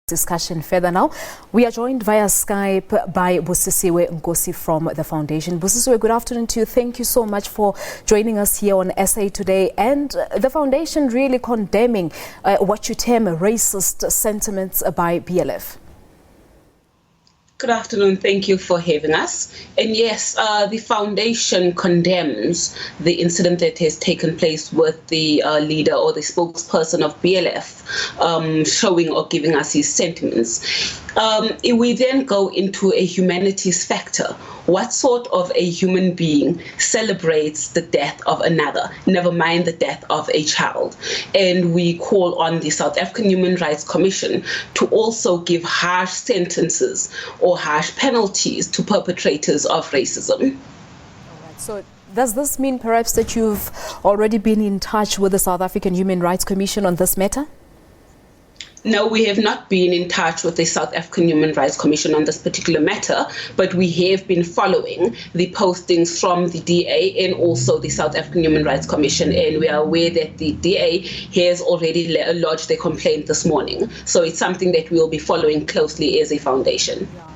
Discussion further now. We are joined via Skype by Busisiwe Nkosi from the foundation. Busisiwe, good afternoon to you. Thank you so much for joining us here on SA Today. And the foundation really condemning what you term racist sentiments by BLF. Good afternoon. Thank you for having us. And yes, the foundation condemns the incident that has taken place with the leader or the spokesperson of BLF showing or giving us his sentiments. We then go into a humanities factor. What sort of a human being celebrates the death of another, never mind the death of a child? And we call on the South African Human Rights Commission to also give harsh sentences or harsh penalties to perpetrators of racism. All right. So does this mean perhaps that you've already been in touch with the South African Human Rights Commission on this matter? No, we have not been in touch with the South African Human Rights Commission on this particular matter, but we have been following the postings from the DA and also the South African Human Rights Commission, and we are aware that the DA has already lodged a complaint this morning. So it's something that we'll be following closely as a foundation. Yeah.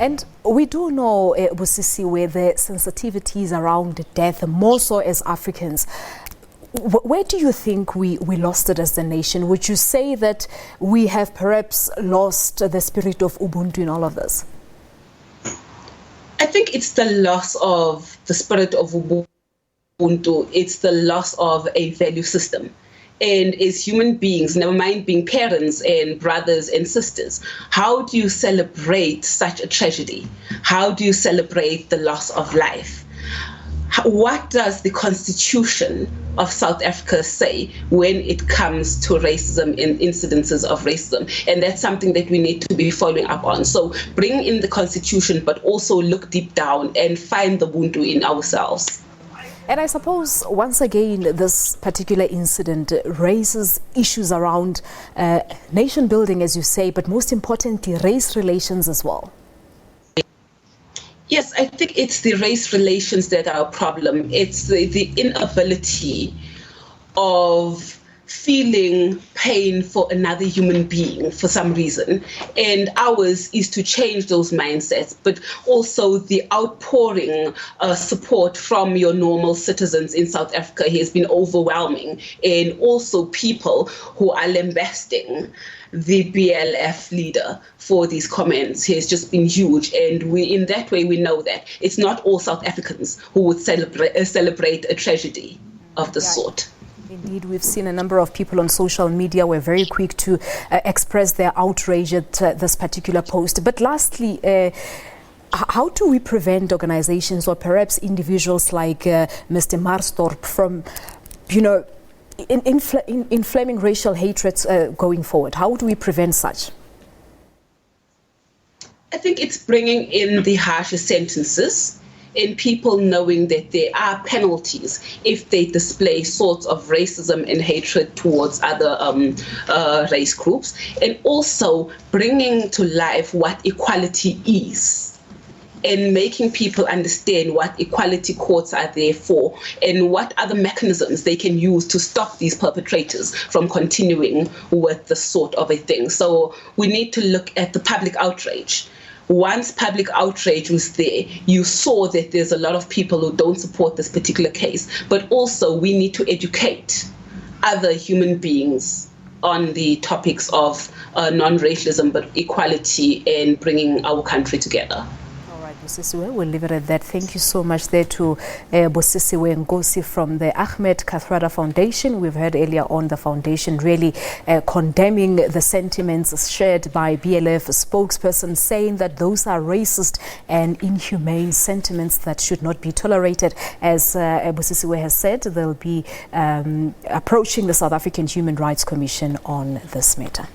And we do know, Busisiwe, the sensitivities around death, more so as Africans. Where do you think we lost it as a nation? Would you say that we have perhaps lost the spirit of Ubuntu in all of this? I think it's the loss of the spirit of Ubuntu. It's the loss of a value system. And as human beings, never mind being parents and brothers and sisters, how do you celebrate such a tragedy? How do you celebrate the loss of life? What does the Constitution of South Africa say when it comes to racism and incidences of racism? And that's something that we need to be following up on. So bring in the Constitution, but also look deep down and find the Ubuntu in ourselves. And I suppose, once again, this particular incident raises issues around nation building, as you say, but most importantly, race relations as well. Yes, I think it's the race relations that are a problem. It's the inability of feeling pain for another human being for some reason. And ours is to change those mindsets, but also the outpouring support from your normal citizens in South Africa has been overwhelming. And also people who are lambasting the BLF leader for these comments has just been huge. And in that way, we know that it's not all South Africans who would celebrate a tragedy of this sort. Indeed, we've seen a number of people on social media were very quick to express their outrage at this particular post. But lastly, how do we prevent organizations or perhaps individuals like Mr. Maasdorp from, inflaming racial hatreds going forward? How do we prevent such? I think it's bringing in the harsher sentences and people knowing that there are penalties if they display sorts of racism and hatred towards other race groups, and also bringing to life what equality is and making people understand what equality courts are there for and what other mechanisms they can use to stop these perpetrators from continuing with this sort of a thing. So we need to look at the public outrage. Once public outrage was there, you saw that there's a lot of people who don't support this particular case, but also we need to educate other human beings on the topics of non-racialism, but equality and bringing our country together. Busisiwe, we'll leave it at that. Thank you so much there to Busisiwe Nkosi from the Ahmed Kathrada Foundation. We've heard earlier on the foundation really condemning the sentiments shared by BLF spokesperson, saying that those are racist and inhumane sentiments that should not be tolerated. As Busisiwe has said, they'll be approaching the South African Human Rights Commission on this matter.